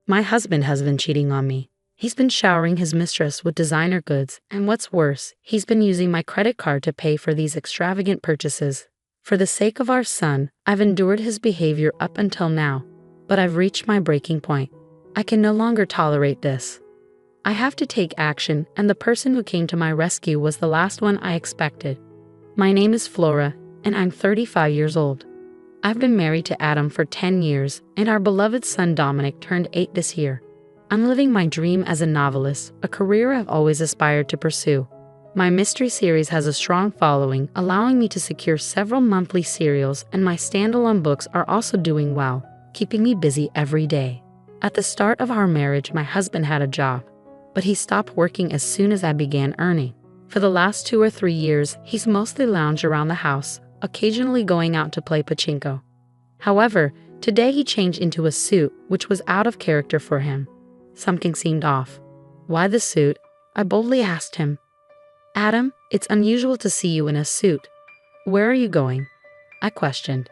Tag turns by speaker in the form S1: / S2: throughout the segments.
S1: My husband has been cheating on me. He's been showering his mistress with designer goods, and what's worse, he's been using my credit card to pay for these extravagant purchases. For the sake of our son, I've endured his behavior up until now, but I've reached my breaking point. I can no longer tolerate this. I have to take action, and the person who came to my rescue was the last one I expected. My name is Flora, and I'm 35 years old. I've been married to Adam for 10 years, and our beloved son Dominic turned 8 this year. I'm living my dream as a novelist, a career I've always aspired to pursue. My mystery series has a strong following, allowing me to secure several monthly serials, and my standalone books are also doing well, keeping me busy every day. At the start of our marriage, my husband had a job, but he stopped working as soon as I began earning. For the last 2 or 3 years, he's mostly lounged around the house, occasionally going out to play pachinko. However, today he changed into a suit, which was out of character for him. Something seemed off. Why the suit? I boldly asked him. Adam, it's unusual to see you in a suit. Where are you going? I questioned.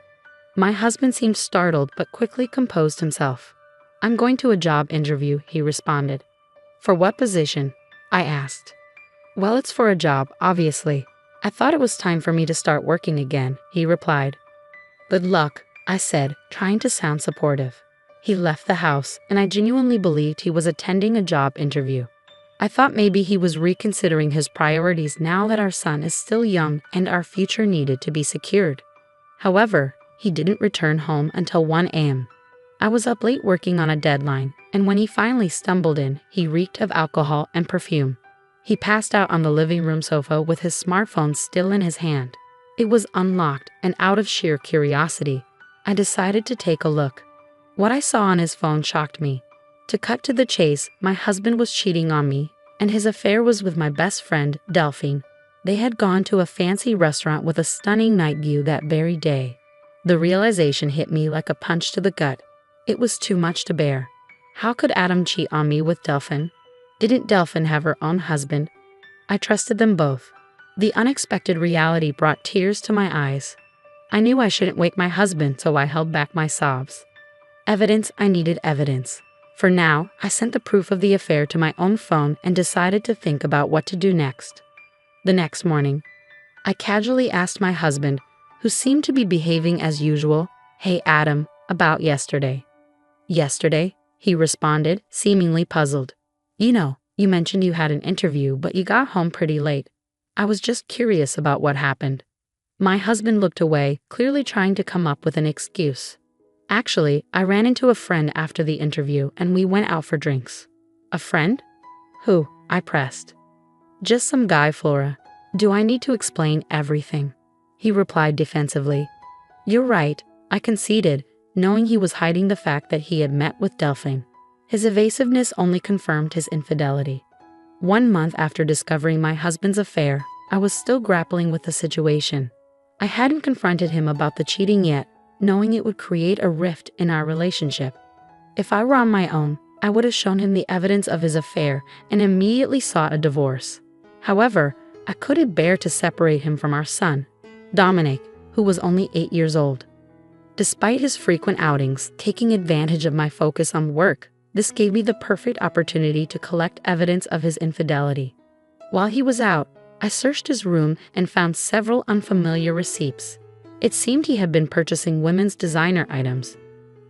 S1: My husband seemed startled but quickly composed himself. I'm going to a job interview, he responded. For what position? I asked. Well, it's for a job, obviously. I thought it was time for me to start working again, he replied. Good luck, I said, trying to sound supportive. He left the house, and I genuinely believed he was attending a job interview. I thought maybe he was reconsidering his priorities now that our son is still young and our future needed to be secured. However, he didn't return home until 1 a.m. I was up late working on a deadline, and when he finally stumbled in, he reeked of alcohol and perfume. He passed out on the living room sofa with his smartphone still in his hand. It was unlocked, and out of sheer curiosity, I decided to take a look. What I saw on his phone shocked me. To cut to the chase, my husband was cheating on me, and his affair was with my best friend, Delphine. They had gone to a fancy restaurant with a stunning night view that very day. The realization hit me like a punch to the gut. It was too much to bear. How could Adam cheat on me with Delphine? Didn't Delphine have her own husband? I trusted them both. The unexpected reality brought tears to my eyes. I knew I shouldn't wake my husband, so I held back my sobs. I needed evidence. For now, I sent the proof of the affair to my own phone and decided to think about what to do next. The next morning, I casually asked my husband, who seemed to be behaving as usual, "Hey Adam, about yesterday." "Yesterday?" he responded, seemingly puzzled. You mentioned you had an interview, but you got home pretty late. I was just curious about what happened." My husband looked away, clearly trying to come up with an excuse. "Actually, I ran into a friend after the interview and we went out for drinks." "A friend? Who?" I pressed. "Just some guy, Flora. Do I need to explain everything?" He replied defensively. "You're right," I conceded, knowing he was hiding the fact that he had met with Delphine. His evasiveness only confirmed his infidelity. 1 month after discovering my husband's affair, I was still grappling with the situation. I hadn't confronted him about the cheating yet, knowing it would create a rift in our relationship. If I were on my own, I would have shown him the evidence of his affair and immediately sought a divorce. However, I couldn't bear to separate him from our son, Dominic, who was only 8 years old. Despite his frequent outings, taking advantage of my focus on work, this gave me the perfect opportunity to collect evidence of his infidelity. While he was out, I searched his room and found several unfamiliar receipts. It seemed he had been purchasing women's designer items,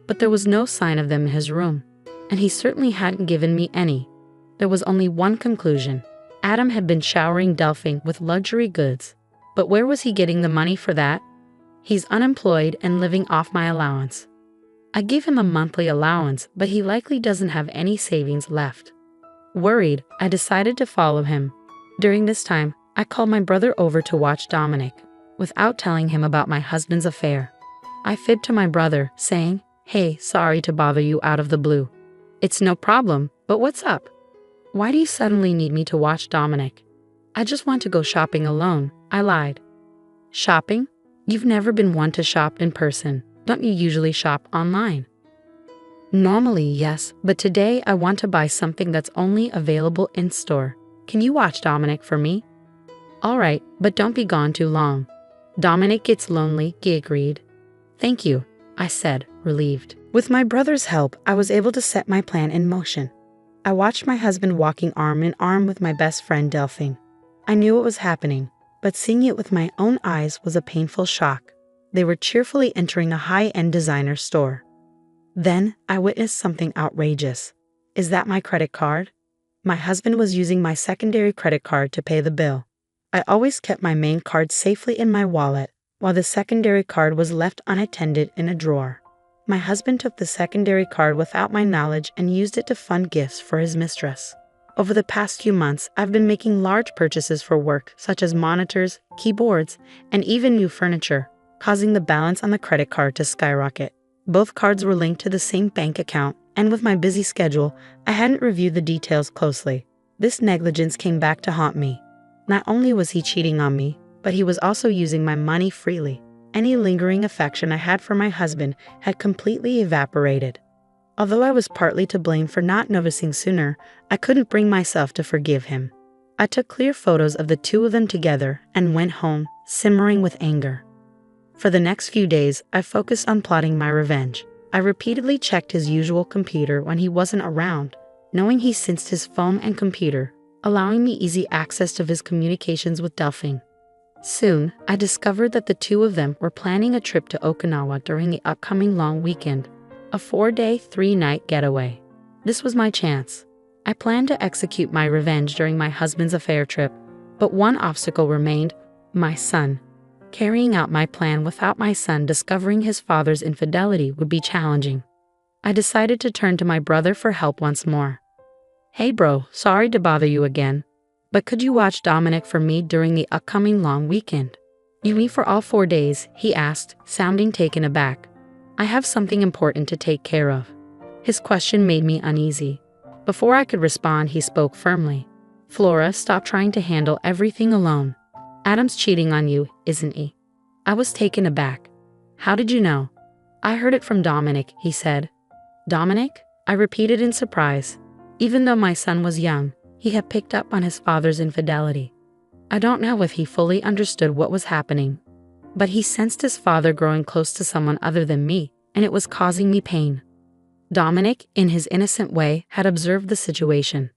S1: but there was no sign of them in his room, and he certainly hadn't given me any. There was only one conclusion. Adam had been showering Delphine with luxury goods, but where was he getting the money for that? He's unemployed and living off my allowance. I give him a monthly allowance, but he likely doesn't have any savings left. Worried, I decided to follow him. During this time, I called my brother over to watch Dominic, without telling him about my husband's affair. I fibbed to my brother, saying, "Hey, sorry to bother you out of the blue." "It's no problem, but what's up? Why do you suddenly need me to watch Dominic?" "I just want to go shopping alone," I lied. "Shopping? You've never been one to shop in person. Don't you usually shop online?" "Normally, yes, but today I want to buy something that's only available in store. Can you watch Dominic for me?" "All right, but don't be gone too long. Dominic gets lonely," he agreed. "Thank you," I said, relieved. With my brother's help, I was able to set my plan in motion. I watched my husband walking arm in arm with my best friend Delphine. I knew what was happening, but seeing it with my own eyes was a painful shock. They were cheerfully entering a high-end designer store. Then I witnessed something outrageous. Is that my credit card? My husband was using my secondary credit card to pay the bill. I always kept my main card safely in my wallet, while the secondary card was left unattended in a drawer. My husband took the secondary card without my knowledge and used it to fund gifts for his mistress. Over the past few months, I've been making large purchases for work, such as monitors, keyboards, and even new furniture, causing the balance on the credit card to skyrocket. Both cards were linked to the same bank account, and with my busy schedule, I hadn't reviewed the details closely. This negligence came back to haunt me. Not only was he cheating on me, but he was also using my money freely. Any lingering affection I had for my husband had completely evaporated. Although I was partly to blame for not noticing sooner, I couldn't bring myself to forgive him. I took clear photos of the two of them together and went home, simmering with anger. For the next few days, I focused on plotting my revenge. I repeatedly checked his usual computer when he wasn't around, knowing he sensed his phone and computer, allowing me easy access to his communications with Delphine. Soon, I discovered that the two of them were planning a trip to Okinawa during the upcoming long weekend, a 4-day, 3-night getaway. This was my chance. I planned to execute my revenge during my husband's affair trip, but one obstacle remained: my son. Carrying out my plan without my son discovering his father's infidelity would be challenging. I decided to turn to my brother for help once more. Hey bro, sorry to bother you again, but could you watch Dominic for me during the upcoming long weekend? You mean for all 4 days? He asked, sounding taken aback. I have something important to take care of. His question made me uneasy. Before I could respond, he spoke firmly. Flora, stop trying to handle everything alone. Adam's cheating on you, isn't he? I was taken aback. How did you know? I heard it from Dominic, he said. Dominic? I repeated in surprise. Even though my son was young, he had picked up on his father's infidelity. I don't know if he fully understood what was happening, but he sensed his father growing close to someone other than me, and it was causing me pain. Dominic, in his innocent way, had observed the situation.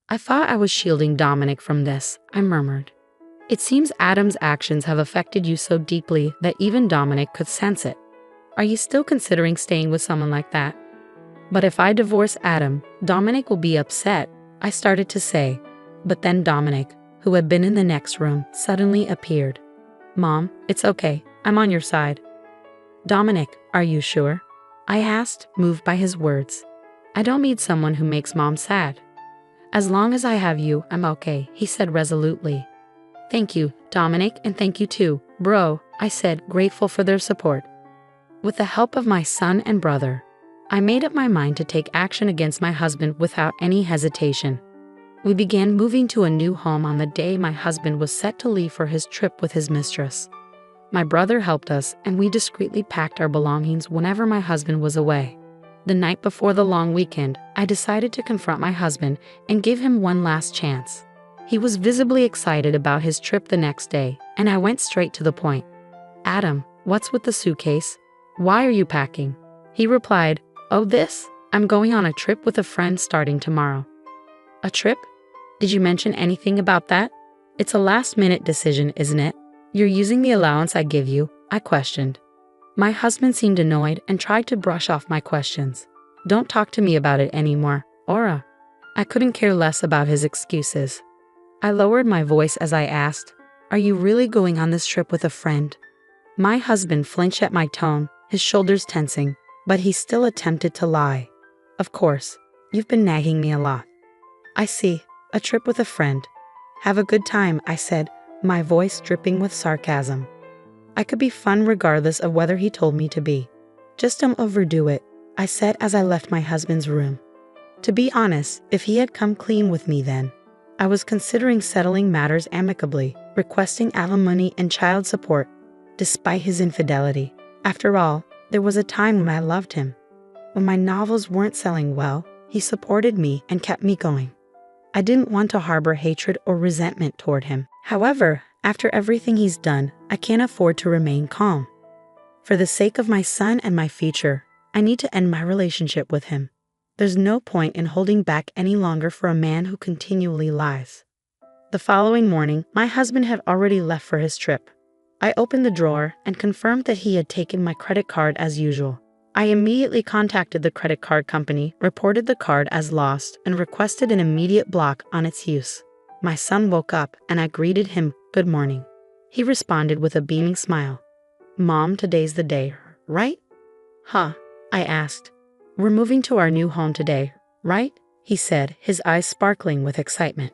S1: I thought I was shielding Dominic from this, I murmured. It seems Adam's actions have affected you so deeply that even Dominic could sense it. Are you still considering staying with someone like that? But if I divorce Adam, Dominic will be upset, I started to say. But then Dominic, who had been in the next room, suddenly appeared. Mom, it's okay, I'm on your side. Dominic, are you sure? I asked, moved by his words. I don't need someone who makes Mom sad. As long as I have you, I'm okay, he said resolutely. Thank you, Dominic, and thank you too, bro, I said, grateful for their support. With the help of my son and brother, I made up my mind to take action against my husband without any hesitation. We began moving to a new home on the day my husband was set to leave for his trip with his mistress. My brother helped us, and we discreetly packed our belongings whenever my husband was away. The night before the long weekend, I decided to confront my husband and give him one last chance. He was visibly excited about his trip the next day, and I went straight to the point. Adam, what's with the suitcase? Why are you packing? He replied, Oh, this? I'm going on a trip with a friend starting tomorrow. A trip? Did you mention anything about that? It's a last-minute decision, isn't it? You're using the allowance I give you, I questioned. My husband seemed annoyed and tried to brush off my questions. Don't talk to me about it anymore, Aura. I couldn't care less about his excuses. I lowered my voice as I asked, Are you really going on this trip with a friend? My husband flinched at my tone, his shoulders tensing, but he still attempted to lie. Of course, you've been nagging me a lot. I see, a trip with a friend. Have a good time, I said, my voice dripping with sarcasm. I could be fun regardless of whether he told me to be. Just don't overdo it, I said as I left my husband's room. To be honest, if he had come clean with me then, I was considering settling matters amicably, requesting alimony and child support, despite his infidelity. After all, there was a time when I loved him. When my novels weren't selling well, he supported me and kept me going. I didn't want to harbor hatred or resentment toward him. However, after everything he's done, I can't afford to remain calm. For the sake of my son and my future, I need to end my relationship with him. There's no point in holding back any longer for a man who continually lies. The following morning, my husband had already left for his trip. I opened the drawer and confirmed that he had taken my credit card as usual. I immediately contacted the credit card company, reported the card as lost, and requested an immediate block on its use. My son woke up and I greeted him, "Good morning." He responded with a beaming smile. "Mom, today's the day, right?" "Huh?" I asked. "We're moving to our new home today, right?" he said, his eyes sparkling with excitement.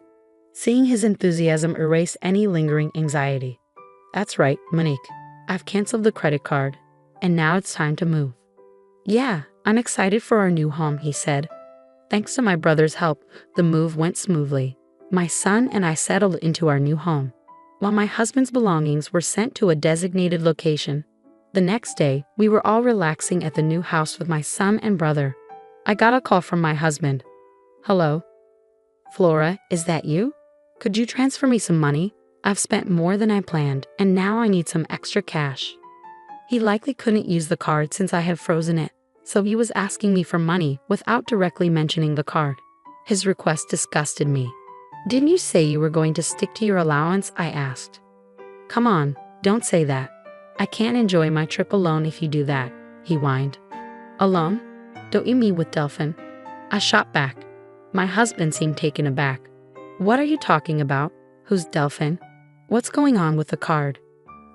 S1: Seeing his enthusiasm erase any lingering anxiety. "That's right, Monique. I've canceled the credit card, and now it's time to move." "Yeah, I'm excited for our new home," he said. Thanks to my brother's help, the move went smoothly. My son and I settled into our new home, while my husband's belongings were sent to a designated location. The next day, we were all relaxing at the new house with my son and brother. I got a call from my husband. "Hello? Flora, is that you? Could you transfer me some money? I've spent more than I planned, and now I need some extra cash." He likely couldn't use the card since I had frozen it, so he was asking me for money without directly mentioning the card. His request disgusted me. "Didn't you say you were going to stick to your allowance?" I asked. "Come on, don't say that. I can't enjoy my trip alone if you do that," he whined. "Alone? Don't you mean with Delphin?" I shot back. My husband seemed taken aback. "What are you talking about? Who's Delphin? What's going on with the card?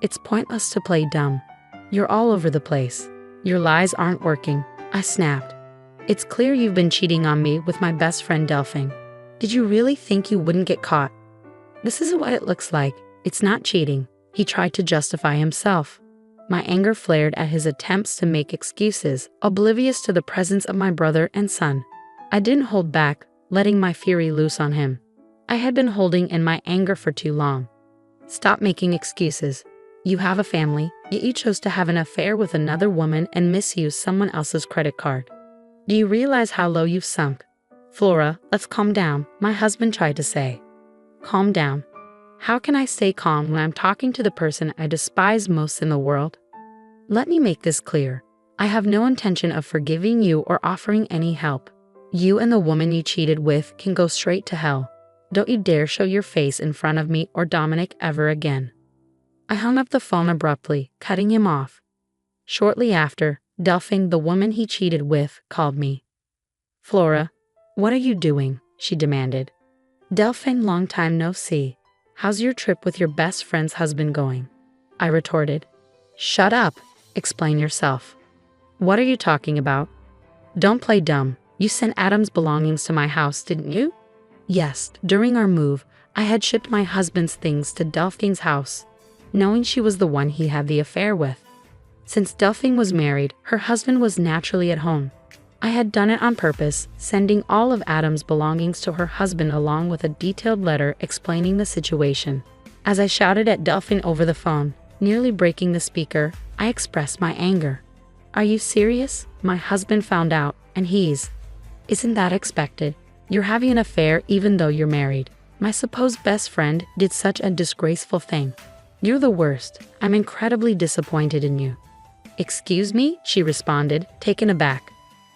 S1: It's pointless to play dumb. You're all over the place. Your lies aren't working," I snapped. "It's clear you've been cheating on me with my best friend Delphin. Did you really think you wouldn't get caught?" "This is what it looks like. It's not cheating," he tried to justify himself. My anger flared at his attempts to make excuses, oblivious to the presence of my brother and son. I didn't hold back, letting my fury loose on him. I had been holding in my anger for too long. "Stop making excuses. You have a family, yet you chose to have an affair with another woman and misuse someone else's credit card. Do you realize how low you've sunk?" "Flora, let's calm down," my husband tried to say. "Calm down? How can I stay calm when I'm talking to the person I despise most in the world? Let me make this clear. I have no intention of forgiving you or offering any help. You and the woman you cheated with can go straight to hell. Don't you dare show your face in front of me or Dominic ever again." I hung up the phone abruptly, cutting him off. Shortly after, Delphine, the woman he cheated with, called me. "Flora, what are you doing?" she demanded. "Delphine, long time no see. How's your trip with your best friend's husband going?" I retorted. "Shut up. Explain yourself." "What are you talking about?" "Don't play dumb. You sent Adam's belongings to my house, didn't you?" "Yes, during our move, I had shipped my husband's things to Delphine's house, knowing she was the one he had the affair with. Since Delphine was married, her husband was naturally at home. I had done it on purpose, sending all of Adam's belongings to her husband along with a detailed letter explaining the situation. As I shouted at Delphine over the phone, nearly breaking the speaker, I expressed my anger. "Are you serious? My husband found out, and Isn't that expected? You're having an affair even though you're married. My supposed best friend did such a disgraceful thing. You're the worst. I'm incredibly disappointed in you." "Excuse me?" she responded, taken aback.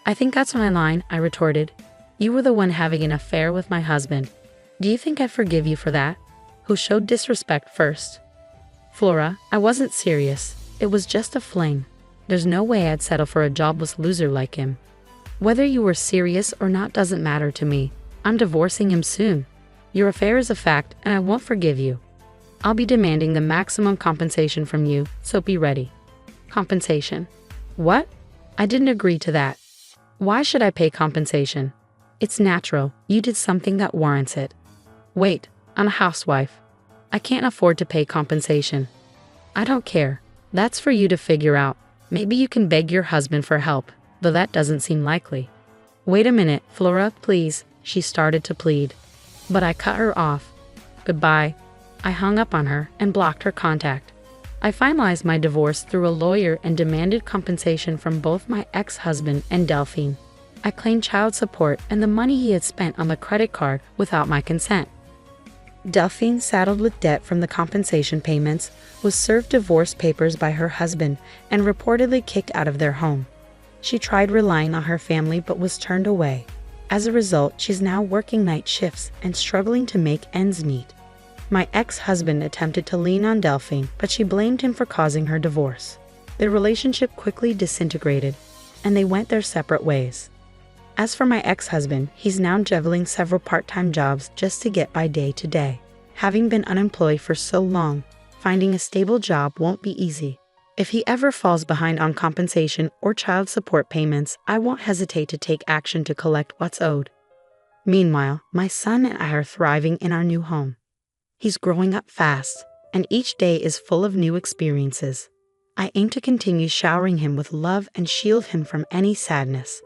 S1: "I think that's my line," I retorted. "You were the one having an affair with my husband. Do you think I'd forgive you for that? Who showed disrespect first?" "Flora, I wasn't serious. It was just a fling. There's no way I'd settle for a jobless loser like him. Whether you were serious or not doesn't matter to me. I'm divorcing him soon. Your affair is a fact, and I won't forgive you. I'll be demanding the maximum compensation from you, so be ready." "Compensation? What? I didn't agree to that. Why should I pay compensation? It's natural. You did something that warrants it." "Wait, I'm a housewife. I can't afford to pay compensation." "I don't care. That's for you to figure out. Maybe you can beg your husband for help, though that doesn't seem likely." "Wait a minute, Flora, please," she started to plead. But I cut her off. "Goodbye." I hung up on her and blocked her contact. I finalized my divorce through a lawyer and demanded compensation from both my ex-husband and Delphine. I claimed child support and the money he had spent on the credit card without my consent. Delphine, saddled with debt from the compensation payments, was served divorce papers by her husband and reportedly kicked out of their home. She tried relying on her family but was turned away. As a result, she's now working night shifts and struggling to make ends meet. My ex-husband attempted to lean on Delphine, but she blamed him for causing her divorce. Their relationship quickly disintegrated, and they went their separate ways. As for my ex-husband, he's now juggling several part-time jobs just to get by day to day. Having been unemployed for so long, finding a stable job won't be easy. If he ever falls behind on compensation or child support payments, I won't hesitate to take action to collect what's owed. Meanwhile, my son and I are thriving in our new home. He's growing up fast, and each day is full of new experiences. I aim to continue showering him with love and shield him from any sadness.